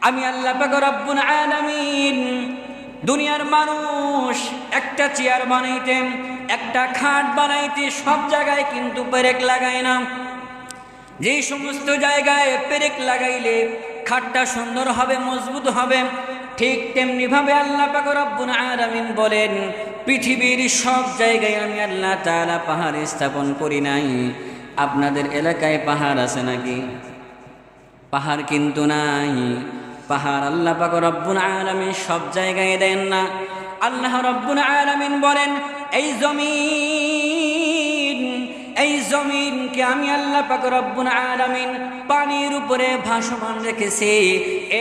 আমি আল্লাহ পাক রব্বুল আলামিন দুনিয়ার মানুষ একটা চেয়ার বানাইতে, একটা খাট বানাইতে সব জায়গায় কিন্তু পেরেক লাগায় না। যেই সমস্ত জায়গায় পেরেক লাগাইলে খাটটা সুন্দর হবে, মজবুত হবে, ঠিক তেমনি ভাবে আল্লাহ পাক রব্বুল আলামিন বলেন পৃথিবীর সব জায়গায় আমি আল্লাহ তাআলা পাহাড় স্থাপন করি নাই। আপনাদের এলাকায় পাহাড় আছে নাকি? পাহাড় কিন্তু নাই। পাহাড় আল্লাহ পাক রব্বুল আলামিন সব জায়গায় দেন না। আল্লাহ রব্বুল আলামিন বলেন এই জমিনকে আমি আল্লাহ পাক রব্বুল আলামিন পানির উপরে ভাসমান রেখেছি।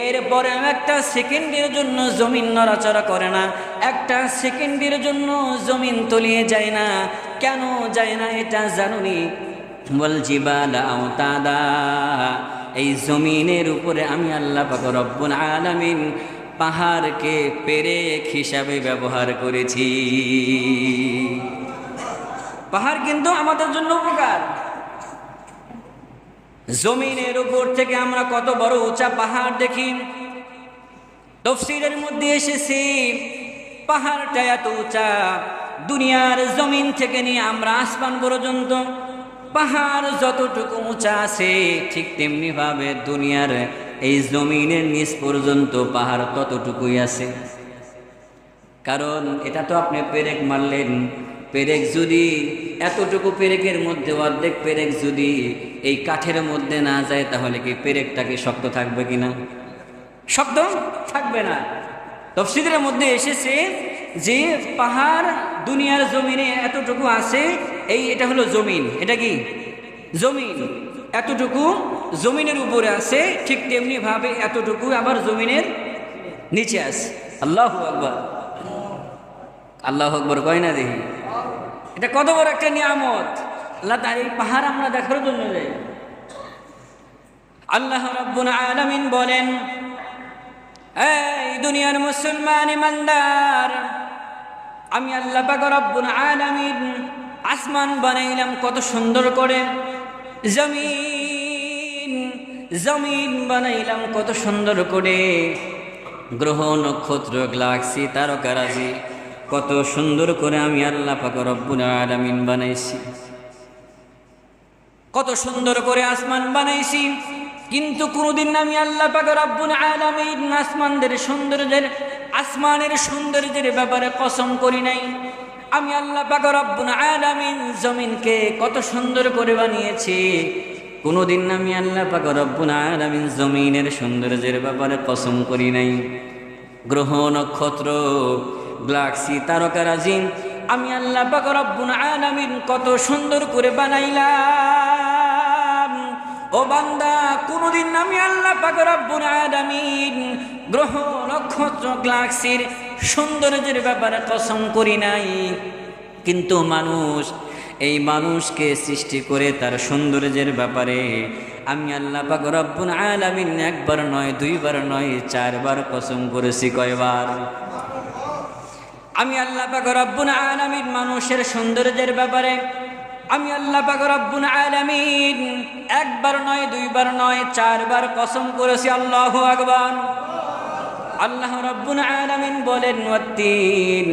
এরপরে একটা সেকেন্ডের জন্য জমিন নড়াচড়া করে না, একটা সেকেন্ডের জন্য জমিন তলিয়ে যায় না। কেন যায় না এটা জানুনি? ওয়াল জিবালা আওতাদা, এই জমিনের উপরে আমি আল্লাহ পাক রব্বুল আলামিন পাহাড়কে পেরেক হিসাবে ব্যবহার করেছি। পাহাড় কিন্তু আমাদের জন্য উপকার। জমিনের উপর থেকে আমরা কত বড় উঁচা পাহাড় দেখি। তাফসীরের মধ্যে এসেছে পাহাড়টা এত উঁচা, দুনিয়ার জমিন থেকে নিয়ে আমরা আসমান পর্যন্ত পাহাড় যতটুকু উঁচা আছে ঠিক তেমনি ভাবে দুনিয়ার এই জমিনের নিচ পর্যন্ত পাহাড় ততটুকুই আছে। কারণ এটা তো আপনি পেরেক মারলেন, পেরেক যদি এতটুকু পেরেকের মধ্যে অর্ধেক পেরেক যদি এই কাঠের মধ্যে না যায় তাহলে কি পেরেকটাকে শক্ত থাকবে কিনা? শক্ত থাকবে না। তাফসীরের মধ্যে এসেছে যে পাহাড় দুনিয়ার জমিনে এতটুকু আছে, এটা হলো জমিন। এটা কি জমিন? এতটুকু জমিনের উপরে আছে, ঠিক তেমনি ভাবে এতটুকু আবার জমিনের নিচে আছে। আল্লাহু আকবার, আল্লাহু আকবার কয় না দেখি। এটা কত বড় একটা নিয়ামত। আল্লাহ তাআলা এই পাহাড় আমরা দেখার জন্য যাই। আল্লাহ রাব্বুল আলামিন বলেন এই দুনিয়ার মুসলমান ইমানদার, আমি আল্লাহ পাক রব্বুল আলামিন আসমান বানাইলাম কত সুন্দর করে, জমিন বানাইলাম কত সুন্দর করে, গ্রহ নক্ষত্র গ্যালাক্সি তারকারাজি কত সুন্দর করে আমি আল্লাহ পাক রব্বুল আলামিন বানাইছি। কত সুন্দর করে আসমান বানাইছি, কিন্তু কোনদিন আমি আল্লাহ পাক রব্বুল আলামিন আসমানের সৌন্দর্যের ব্যাপারে কসম করি নাই। আমি আল্লাহ পাক রব্বুল আলামিন জমিনকে কত সুন্দর করে বানিয়েছি, কোনদিন আমি আল্লাহ পাক রব্বুল আলামিন জমিনের সৌন্দর্যের ব্যাপারে কসম করি নাই। গ্রহ নক্ষত্র গ্যালাক্সি তারকারাজি আমি আল্লাহ পাক রব্বুল আলামিন কত সুন্দর করে বানাইলাম। ও বান্দা, কোনদিন আমি আল্লাহ পাক রব্বুল আলামিন গ্রহ নক্ষত্র গ্যালাক্সির সৌন্দর্যের ব্যাপারে কসম করি নাই। কিন্তু এই মানুষকে সৃষ্টি করে তার সৌন্দর্যের ব্যাপারে আমি আল্লাহ পাক রব্বুল আলামিন একবার নয়, দুইবার নয়, চারবার কসম করেছি। কয়বার? আমি আল্লাহ পাক রব্বুল আলামিন মানুষের সৌন্দর্যের ব্যাপারে আমি আল্লাহ পাক রব্বুল আলামিন একবার নয়, দুইবার নয়, চারবার কসম করেছি। আল্লাহু আকবার। আল্লাহ রব্বুল আলামিন বলেন ওয়াত্তিন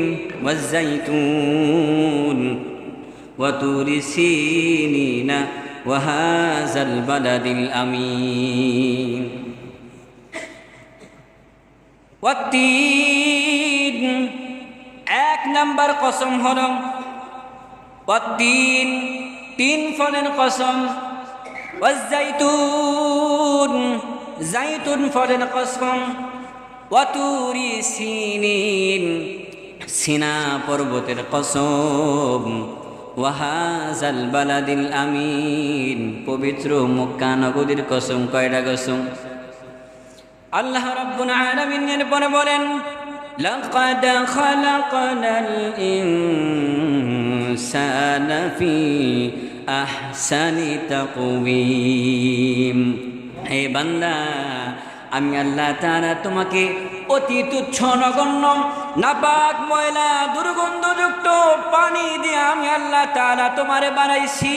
ওয়াজ-যাইতুন ওয়া তুরি সিনিনা ওয়া হাযাল বালাদিল আমিন। ওয়াত্তিন এক নাম্বার কসম হলো ওয়াত্তিন, তিন ফলের কসম। ওয়াজ-যাইতুন, জাইতুন ফলের কসম। ওয়া তুরি সিনিন, সিনা পর্বতের কসম। ওয়া হাযাল বালাদিল আমিন, পবিত্র মক্কা নগরীর কসম। কয়টা কসম? আল্লাহ রাব্বুল আলামিন এরপরে বলেন লাকাদ খালাকনাল ইনসানা ফি আহসানি তাকওয়িম। হে বান্দা, আমি আল্লাহ তাআলা তোমাকে অতি তুচ্ছ নগণ্য নাপাক ময়লা দুর্গন্ধযুক্ত পানি দিয়ে আমি আল্লাহ তাআলা তোমারে বানাইছি।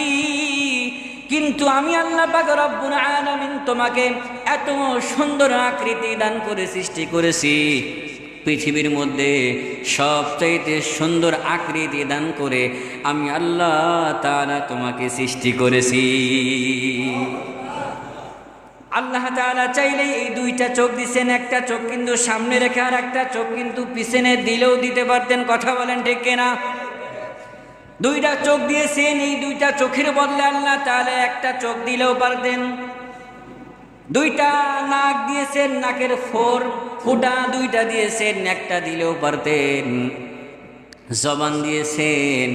কিন্তু আমি আল্লাহ পাক রব্বুল আলামিন তোমাকে এত সুন্দর আকৃতি দান করে সৃষ্টি করেছি, পৃথিবীর মধ্যে সবচাইতে সুন্দর আকৃতি দান করে আমি আল্লাহ তাআলা তোমাকে সৃষ্টি করেছি। আল্লাহ তাআলা চাইলে এই দুইটা চোখ দিছেন, একটা চোখ কিন্তু সামনে রেখে আর একটা চোখ কিন্তু পিছনে দিলেও দিতে পারতেন। কথা বলেন ঠিক কিনা? দুইটা চোখ দিয়েছেন, এই দুইটা চোখের বদলে আল্লাহ তাআলা একটা চোখ দিলেও পারতেন। দুইটা নাক দিয়েছেন, নাকের ফুটা দুইটা দিয়েছেন, একটা দিলেও পারতেন। জবান দিয়েছেন,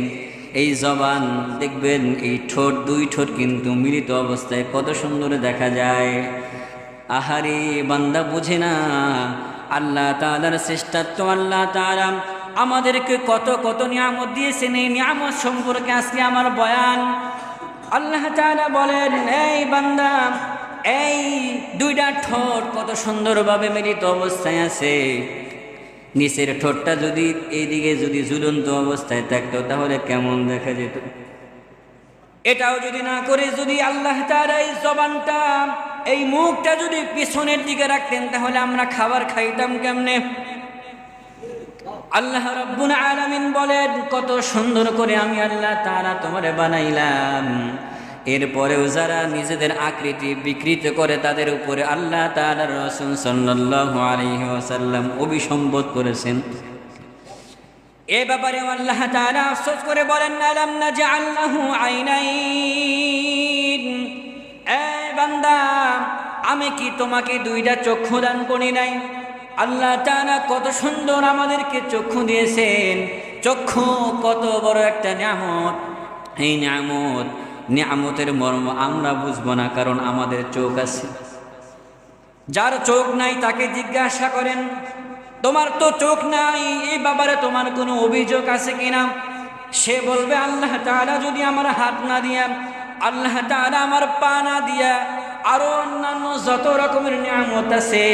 এই জবান দেখবেন এই ঠোঁট, দুই ঠোঁট কিন্তু মিলিত অবস্থায় কত সুন্দর দেখা যায়। আহারে বান্দা বুঝে না আল্লাহ তাআলার শ্রেষ্ঠত্ব। আল্লাহ তাআলা আমাদেরকে কত কত নিয়ামত দিয়েছেন, এই নিয়ামত সম্পর্কে আজকে আমার বয়ান। আল্লাহ তাআলা বলেন, এই বান্দা, এই দুইটা ঠোঁট কত সুন্দরভাবে মিলিত অবস্থায় আছে। নিচের ঠোঁটটা যদি এইদিকে যদি ঝুলন্ত অবস্থায় থাকতো তাহলে কেমন দেখা যেত? এটাও যদি না করে যদি আল্লাহ তাআলা এই জবানটা, এই মুখটা যদি পিছনের দিকে রাখতেন তাহলে আমরা খাবার খাইতাম কেমনে? আল্লাহ রাব্বুল আলামিন বলেন, কত সুন্দর করে আমি আল্লাহ তাআলা তোমারে বানাইলাম। এরপরেও যারা নিজেদের আকৃতি বিকৃত করে তাদের উপরে আল্লাহ তাআলার রাসূল সাল্লাল্লাহু আলাইহি ওয়াসাল্লাম অভিসম্বোধন করেছেন। এ ব্যাপারে আল্লাহ তাআলা আফসোস করে বলেন, আলাম নাজআল লাহু আইনাইন, এ বান্দা আমি কি তোমাকে দুইটা চক্ষু দান করি নাই? আল্লাহ তাআলা কত সুন্দর আমাদেরকে চক্ষু দিয়েছেন। চক্ষু কত বড় একটা নিয়ামত। এই নিয়ামতের মর্ম আমরা বুঝবো না, কারণ আমাদের চোখ আছে। যার চোখ নাই তাকে জিজ্ঞাসা করেন, তোমার তো চোখ নাই, এই ব্যাপারে তোমার কোনো অভিযোগ আছে কিনা? সে বলবে, আল্লাহ তাআলা যদি আমার হাত না দিয়া, আল্লাহ তাআলা আমার পা না দিয়া, আরো অন্যান্য যত রকমের নিয়ামত আছে,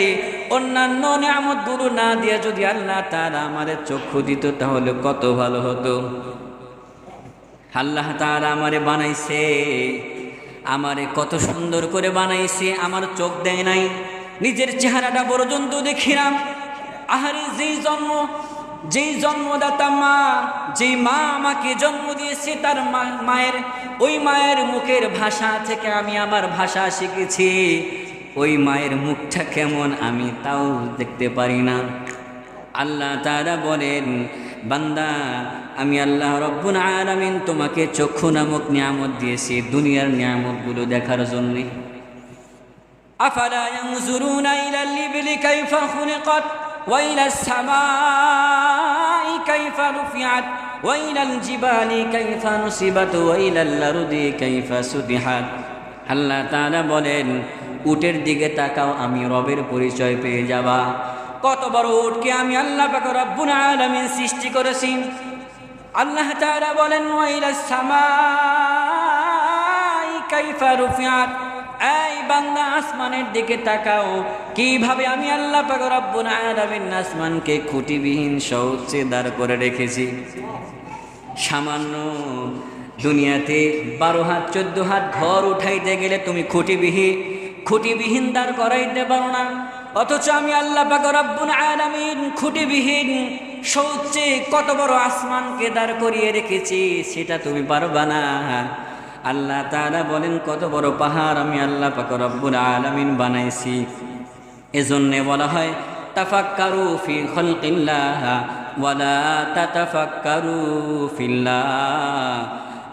অন্যান্য নিয়ামতগুলো না দিয়া যদি আল্লাহ তাআলা আমাদের চক্ষু দিত তাহলে কত ভালো হতো। আল্লাহ তাআলা আমারে বানাইছে, আমারে কত সুন্দর করে বানাইছে, আমার চোখ দেয় নাই, নিজের চেহারাটা পর্যন্ত দেখিলাম। আহারে যেই জন্মদাতা মা, যেই মা আমাকে জন্ম দিয়েছে, তার ওই মায়ের মুখের ভাষা থেকে আমি আমার ভাষা শিখেছি। ওই মায়ের মুখটা কেমন আমি তাও দেখতে পারি না। আল্লাহ তাআলা বলেন, বান্দা আমি আল্লাহ রব্বুল আলামিন তোমাকে চক্ষু নামক নিয়ামত দিয়েছি দুনিয়ার নিয়ামতগুলো দেখার জন্য। আফালা ইয়ানজুরুনা ইলাল ইবলি কাইফা খুলিকাত ওয়া ইলাস সামাই কাইফা রুফিআত ওয়া ইলাল জিবালি কাইফা নুসিবাত ওয়া ইলাল আরদি কাইফা সুতিহাত। আল্লাহ তাআলা বলেন, উটের দিকে তাকাও, আমি রবের পরিচয় পেয়ে যাবা। কত বড় উটকে আমি আল্লাহ পাক রব্বুল আলামিন সৃষ্টি করেছি। আল্লাহ তাআলা বলেন, ওয়া ইলাস সামাই কাইফা রুফিআত, এই বান্দা আসমানের দিকে তাকাও, কিভাবে আমি আল্লাহ পাক রব্বুল আলামিন আসমানকে খুঁটিবিহীন সউচ্চে দাঁড় করে রেখেছি। সামান্য দুনিয়াতে 12 হাত 14 হাত ঘর উঠাইতে গেলে তুমি খুঁটিবিহীন দাঁড় করাইতে পারো না, অথচ আমি আল্লাহ পাক রব্বুল আলামিন খুঁটিবিহীন সউচ্চে কত বড় আসমানকে দাঁড় করিয়ে রেখেছি, সেটা তুমি পারবা না। আল্লাহ তাআলা বলেন, কত বড় পাহাড় আমি আল্লাহ পাক রব্বুল আলামিন বানাইছি। এজন্য বলা হয়, তাফাক্কারু ফি খালকিল্লাহ ওয়া লা তাতাফাক্কারু ফিল্লাহ।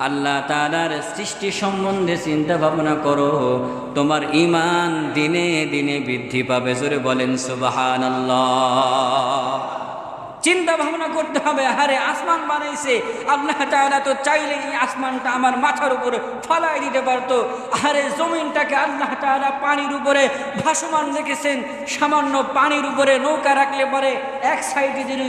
আল্লাহ তাআলার সৃষ্টি সম্বন্ধে চিন্তা ভাবনা করো, তোমার ঈমান দিনে দিনে বৃদ্ধি পাবে। জোরে বলেন সুবহানাল্লাহ। চিন্তা ভাবনা করতে হবে, আরে আসমান বানাইছে আল্লাহ তাআলা, তো চাইলে এই আসমানটা আমার মাথার উপরে ফলাই দিতে পারতো। আরে জমিনটাকে আল্লাহ তাআলা পানির উপরে ভাসমান রেখেছেন। সামান্য পানির উপরে নৌকা রাখলে পরে এক সাইডে যদি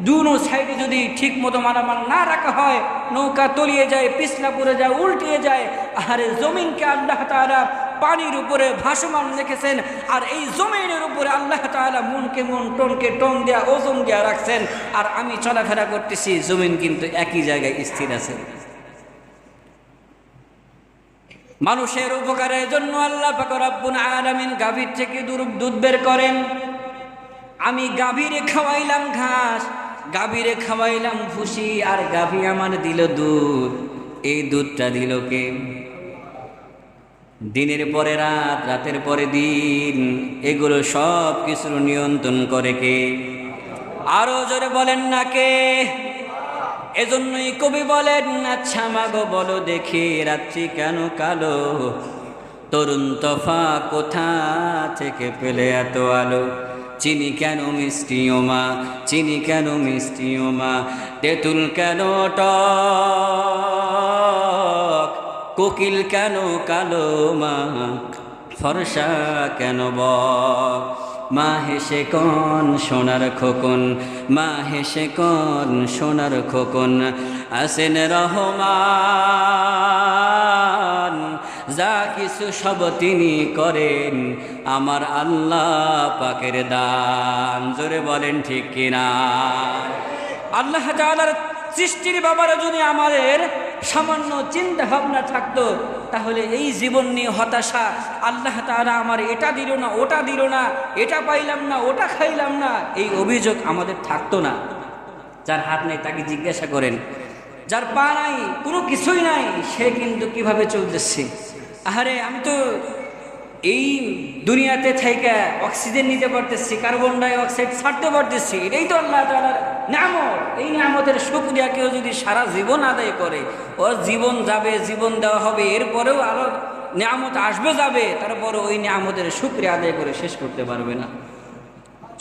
দুনো সাইডে যদি ঠিক মতো মারামার না রাখা হয়, নৌকা তলিয়ে যায়, পিছলা পড়ে যায়, উল্টিয়ে যায়। আরে জমিনকে আল্লাহ তাআলা পানির উপরে ভাসমান রেখেছেন, আর এই জমিনের উপরে আল্লাহ তাআলা মনকে মন, টনকে টন দেয়া, ওজন দেয়া রাখছেন। আর আমি চলাফেরা করতেছি, জমিন কিন্তু একই জায়গায় স্থির আছে। মানুষের উপকারের জন্য আল্লাহ পাক রব্বুল আলামিন গাভীর থেকে দুধ বের করেন। আমি গাভীরে খাওয়াইলাম ঘাস, গাভীরে খাওয়াইলাম ভুসি, আর গাভী আমার দিল দুধ। এই দুধটা দিল কে? দিনের পরে রাত, রাতের পরে দিন, এগুলো সব কিছুর নিয়ন্ত্রণ করে কে? আরো জোরে বলেন না কে? এজন্যই কবি বলেন, আচ্ছা মাগো বলো দেখি রাত্রি কেন কালো, তরুণ তফা কোথা থেকে পেলে এত আলো, চিনি কেন মিষ্টি ও মা, চিনি কেন মিষ্টি ও মা, তেঁতুল কেন টক, কোকিল কেন কালো মা, ফর্সা কেন বক, মা হেসে কন সোনার খোকন, মা হেসে কন সোনার খোকন, আসেন রহমান, যা কিছু সব তিনি করেন, আমার আল্লাহ পাকের দান। জোরে বলেন ঠিক কিনা? আল্লাহ তাআলার সৃষ্টির ব্যাপারে যদি আমাদের সামান্য চিন্তা ভাবনা থাকতো, তাহলে এই জীবন নিয়ে হতাশা, আল্লাহ তাআলা আমার এটা দিল না, ওটা দিল না, এটা পাইলাম না, ওটা খাইলাম না, এই অভিযোগ আমাদের থাকতো না। যার হাত নেই তাকে জিজ্ঞাসা করেন, যার পা নাই, কোনো কিছুই নাই, সে কিন্তু কিভাবে চলতেছে। আহারে আমি তো এই দুনিয়াতে থেকে অক্সিজেন নিতে পারতেছি, কার্বন ডাই অক্সাইড ছাড়তে পারতেছি, এটাই তো আল্লাহ তাআলার নিয়ামত। এই নিয়ামতের শুকরিয়া কেউ যদি সারা জীবন আদায় করে, ওর জীবন যাবে, জীবন দেওয়া হবে, এরপরেও আরো নিয়ামত আসবে যাবে, তারপরে ওই নিয়ামতের শুকরিয়া আদায় করে শেষ করতে পারবে না।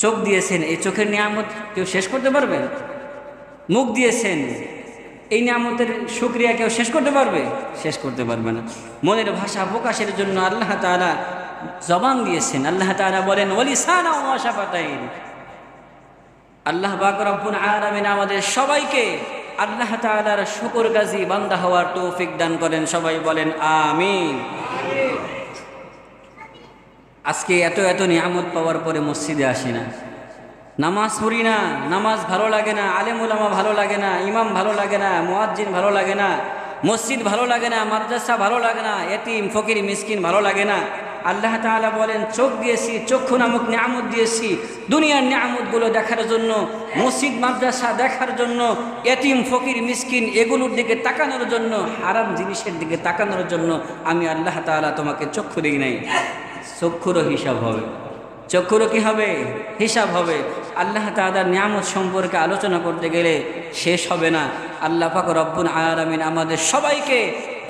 চোখ দিয়েছেন, এই চোখের নিয়ামত কেউ শেষ করতে পারবে? মুখ দিয়েছেন, এই নিয়ামতের শুকরিয়া কেউ শেষ করতে পারবে? শেষ করতে পারবে না। মনের ভাষা প্রকাশের জন্য আল্লাহ তাআলা জবান দিয়েছেন। আল্লাহ তাআলা বলেন, ওয়ালিসানা ওয়া শাফাতাইন। আল্লাহ পাক রব্বুল আলামিন আমাদের সবাইকে আল্লাহ তাআলার শুকরগাজি বান্দা হওয়ার তৌফিক দান করেন। সবাই বলেন আমিন। আজকে এত এত নিয়ামত পাওয়ার পরে মসজিদে আসি না, নামাজ পড়ি না, নামাজ ভালো লাগে না, আলেম ওলামা ভালো লাগে না, ইমাম ভালো লাগে না, মুয়াজ্জিন ভালো লাগে না, মসজিদ ভালো লাগে না, মাদ্রাসা ভালো লাগে না, এতিম ফকির মিসকিন ভালো লাগে না। আল্লাহ তাআলা বলেন, চোখ দিয়েছি, চক্ষু নামক নিয়ামত দিয়েছি দুনিয়ার নিয়ামতগুলো দেখার জন্য, মসজিদ মাদ্রাসা দেখার জন্য, এতিম ফকির মিসকিন এগুলোর দিকে তাকানোর জন্য, হারাম জিনিসের দিকে তাকানোর জন্য আমি আল্লাহ তাআলা তোমাকে চক্ষু দিই নাই। চক্ষুরও হিসাব হবে, চক্ষুরও কি হবে? হিসাব হবে। আল্লাহ তাআলার নিয়ামত সম্পর্কে আলোচনা করতে গেলে শেষ হবে না। আল্লাহ পাক রব্বুল আলামিন আমাদের সবাইকে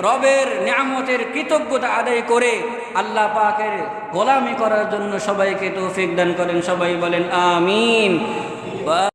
রবের নিয়ামতের কৃতজ্ঞতা আদায় করে আল্লাহ পাকের গোলামি করার জন্য সবাইকে তৌফিক দান করেন। সবাই বলেন আমিন।